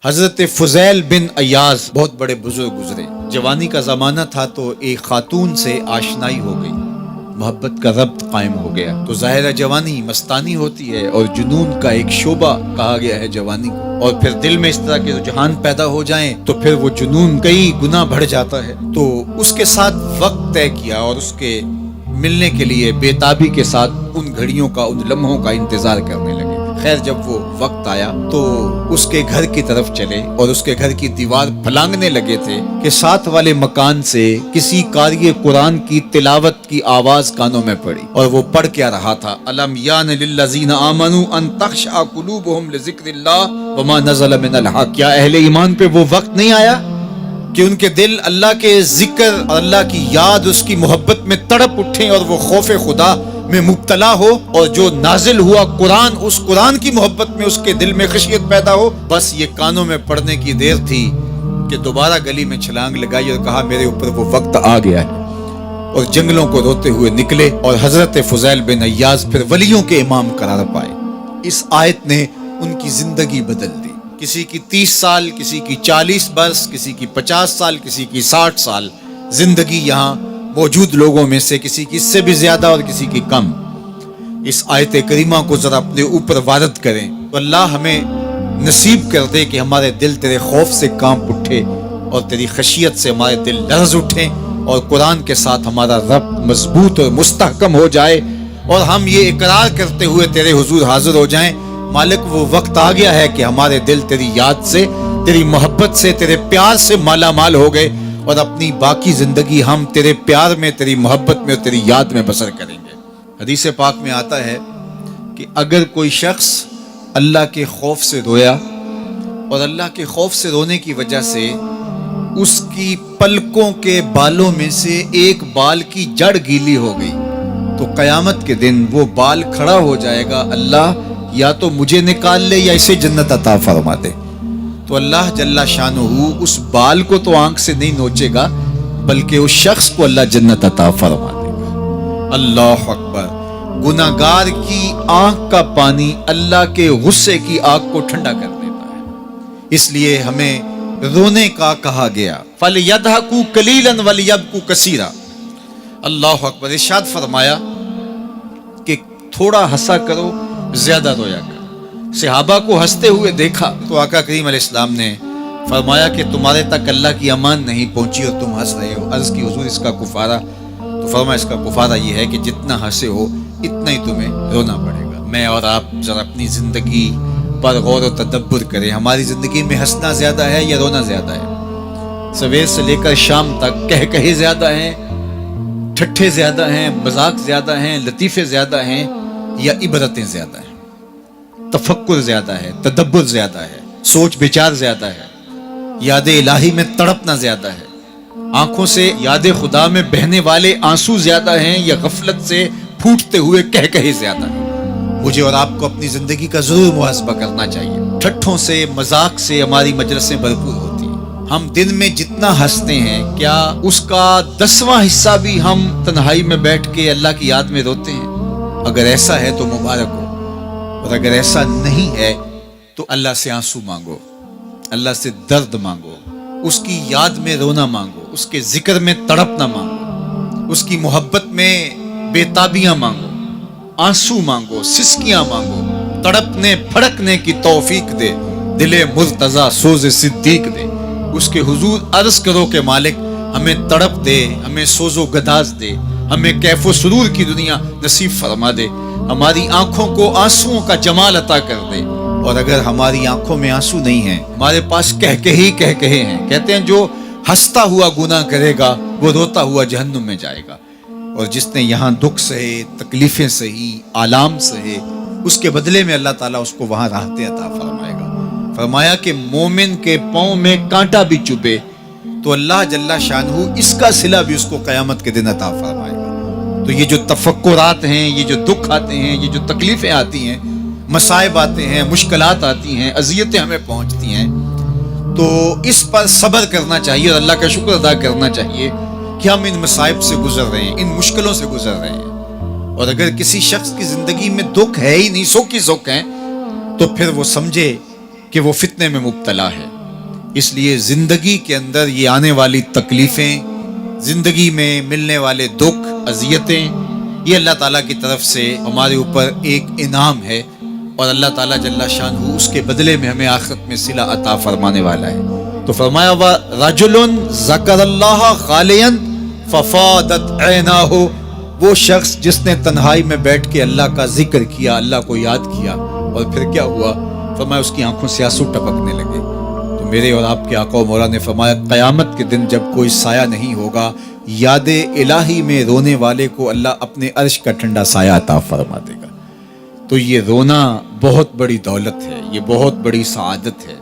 حضرت فضیل بن ایاز بہت بڑے بزرگ گزرے. جوانی کا زمانہ تھا تو ایک خاتون سے آشنائی ہو گئی، محبت کا ربط قائم ہو گیا. تو ظاہر جوانی مستانی ہوتی ہے اور جنون کا ایک شعبہ کہا گیا ہے جوانی کو، اور پھر دل میں اس طرح کے رجحان پیدا ہو جائیں تو پھر وہ جنون کئی گنا بڑھ جاتا ہے. تو اس کے ساتھ وقت طے کیا اور اس کے ملنے کے لیے بے تابی کے ساتھ ان گھڑیوں کا، ان لمحوں کا انتظار کرنے لگے. خیر جب وہ وقت آیا تو اس کے گھر کی طرف چلے اور اس کے گھر کی دیوار پھلانگنے لگے تھے کہ ساتھ والے مکان سے کسی قاری قرآن کی تلاوت کی آواز کانوں میں پڑی. اور وہ پڑھ کیا رہا تھا، الم یان للذین آمنوا ان تخشع قلوبهم لذکر اللہ وما نزل من الحق. کیا اہل ایمان پہ وہ وقت نہیں آیا کہ ان کے دل اللہ کے ذکر اور اللہ کی یاد، اس کی محبت میں تڑپ اٹھیں اور وہ خوف خدا میں مبتلا ہو، اور جو نازل ہوا قرآن، اس قرآن کی محبت میں اس کے دل میں خشیت پیدا ہو. بس یہ کانوں میں پڑنے کی دیر تھی کہ دوبارہ گلی میں چھلانگ لگائی اور کہا میرے اوپر وہ وقت آ گیا ہے، اور جنگلوں کو روتے ہوئے نکلے. اور حضرت فضیل بن ایاز پھر ولیوں کے امام قرار پائے. اس آیت نے ان کی زندگی بدل دی. کسی کی 30 سال، کسی کی 40 برس، کسی کی 50 سال، کسی کی 60 سال زندگی یہاں موجود لوگوں میں سے کسی کی اس سے بھی زیادہ اور کسی کی کم. اس آیت کریمہ کو ذرا اپنے اوپر وارد کریں تو اللہ ہمیں نصیب کر دے کہ ہمارے دل تیرے خوف سے کانپ اٹھے اور تیری خشیت سے ہمارے دل لرز اٹھیں، اور قرآن کے ساتھ ہمارا ربط مضبوط اور مستحکم ہو جائے، اور ہم یہ اقرار کرتے ہوئے تیرے حضور حاضر ہو جائیں، مالک وہ وقت آ گیا ہے کہ ہمارے دل تیری یاد سے، تیری محبت سے، تیرے پیار سے مالا مال ہو گئے، اور اپنی باقی زندگی ہم تیرے پیار میں، تیری محبت میں اور تیری یاد میں بسر کریں گے. حدیث پاک میں آتا ہے کہ اگر کوئی شخص اللہ کے خوف سے رویا اور اللہ کے خوف سے رونے کی وجہ سے اس کی پلکوں کے بالوں میں سے ایک بال کی جڑ گیلی ہو گئی تو قیامت کے دن وہ بال کھڑا ہو جائے گا، اللہ یا تو مجھے نکال لے یا اسے جنت عطا فرما دے. تو اللہ جل شانہ اس بال کو تو آنکھ سے نہیں نوچے گا، بلکہ اس شخص کو اللہ جنت عطا فرما دے گا. اللہ اکبر. گناہگار کی آنکھ کا پانی اللہ کے غصے کی آگ کو ٹھنڈا کر دیتا ہے. اس لیے ہمیں رونے کا کہا گیا، فَلْيَضْحَكُوا قَلِيلًا وَلْيَبْكُوا كَثِيرًا. اللہ اکبر. ارشاد فرمایا کہ تھوڑا ہنسا کرو، زیادہ رویا کرو. صحابہ کو ہنستے ہوئے دیکھا تو آقا کریم علیہ السلام نے فرمایا کہ تمہارے تک اللہ کی امان نہیں پہنچی اور تم ہنس رہے ہو. عرض کی حضور اس کا کفارہ؟ تو فرمایا اس کا کفارہ یہ ہے کہ جتنا ہنسے ہو اتنا ہی تمہیں رونا پڑے گا. میں اور آپ ذرا اپنی زندگی پر غور و تدبر کریں. ہماری زندگی میں ہنسنا زیادہ ہے یا رونا زیادہ ہے؟ سویر سے لے کر شام تک کہے زیادہ ہیں، ٹھٹھے زیادہ ہیں، مذاق زیادہ ہیں، لطیفے زیادہ ہیں، یا عبرتیں زیادہ ہیں؟ تفکر زیادہ ہے، تدبر زیادہ ہے، سوچ بچار زیادہ ہے، یاد الہی میں تڑپنا زیادہ ہے، آنکھوں سے یاد خدا میں بہنے والے آنسو زیادہ ہیں، یا غفلت سے پھوٹتے ہوئے کہے زیادہ ہیں؟ مجھے اور آپ کو اپنی زندگی کا ضرور محاسبہ کرنا چاہیے. ٹھٹھوں سے، مذاق سے ہماری مجلسیں بھرپور ہوتی ہیں. ہم دن میں جتنا ہنستے ہیں کیا اس کا 10واں حصہ بھی ہم تنہائی میں بیٹھ کے اللہ کی یاد میں روتے ہیں؟ اگر ایسا ہے تو مبارک ہو، اور اگر ایسا نہیں ہے تو اللہ سے آنسو مانگو، اللہ سے درد مانگو، اس کی یاد میں رونا مانگو، اس کے ذکر میں تڑپنا مانگو، اس کی محبت میں بے تابیاں مانگو، آنسو مانگو، سسکیاں مانگو. تڑپنے پھڑکنے کی توفیق دے، دل مرتضیٰ سوز صدیق دے. اس کے حضور عرض کرو کہ مالک ہمیں تڑپ دے، ہمیں سوز و گداز دے، ہمیں کیف و سرور کی دنیا نصیب فرما دے، ہماری آنکھوں کو آنسوؤں کا جمال عطا کر دے. اور اگر ہماری آنکھوں میں آنسو نہیں ہیں، ہمارے پاس کہے ہیں، کہتے ہیں جو ہنستا ہوا گناہ کرے گا وہ روتا ہوا جہنم میں جائے گا، اور جس نے یہاں دکھ سہے، تکلیفیں سہی، آلام سہے، اس کے بدلے میں اللہ تعالیٰ اس کو وہاں راحتیں عطا فرمائے گا. فرمایا کہ مومن کے پاؤں میں کانٹا بھی چبھے تو اللہ جل شانہ اس کا صلہ بھی اس کو قیامت کے دن عطا فرمائے گا. تو یہ جو تفکرات ہیں، یہ جو دکھ آتے ہیں، یہ جو تکلیفیں آتی ہیں، مصائب آتے ہیں، مشکلات آتی ہیں، اذیتیں ہمیں پہنچتی ہیں، تو اس پر صبر کرنا چاہیے اور اللہ کا شکر ادا کرنا چاہیے کہ ہم ان مصائب سے گزر رہے ہیں، ان مشکلوں سے گزر رہے ہیں. اور اگر کسی شخص کی زندگی میں دکھ ہے ہی نہیں، سکھ ہی سکھ ہیں، تو پھر وہ سمجھے کہ وہ فتنے میں مبتلا ہے. اس لیے زندگی کے اندر یہ آنے والی تکلیفیں، زندگی میں ملنے والے دکھ، اذیتیں، یہ اللہ تعالیٰ کی طرف سے ہمارے اوپر ایک انعام ہے، اور اللہ تعالیٰ جل شانہ اس کے بدلے میں ہمیں آخرت میں صلہ عطا فرمانے والا ہے. تو فرمایا رجل ذکر اللہ خالیا ففاضت عیناہ، وہ شخص جس نے تنہائی میں بیٹھ کے اللہ کا ذکر کیا، اللہ کو یاد کیا، اور پھر کیا ہوا؟ فرمایا اس کی آنکھوں سے آنسو ٹپکنے لگے. تو میرے اور آپ کے آقا و مولا نے فرمایا قیامت کے دن جب کوئی سایہ نہیں ہوگا، یاد الہی میں رونے والے کو اللہ اپنے عرش کا ٹھنڈا سایہ عطا فرما دے گا. تو یہ رونا بہت بڑی دولت ہے، یہ بہت بڑی سعادت ہے.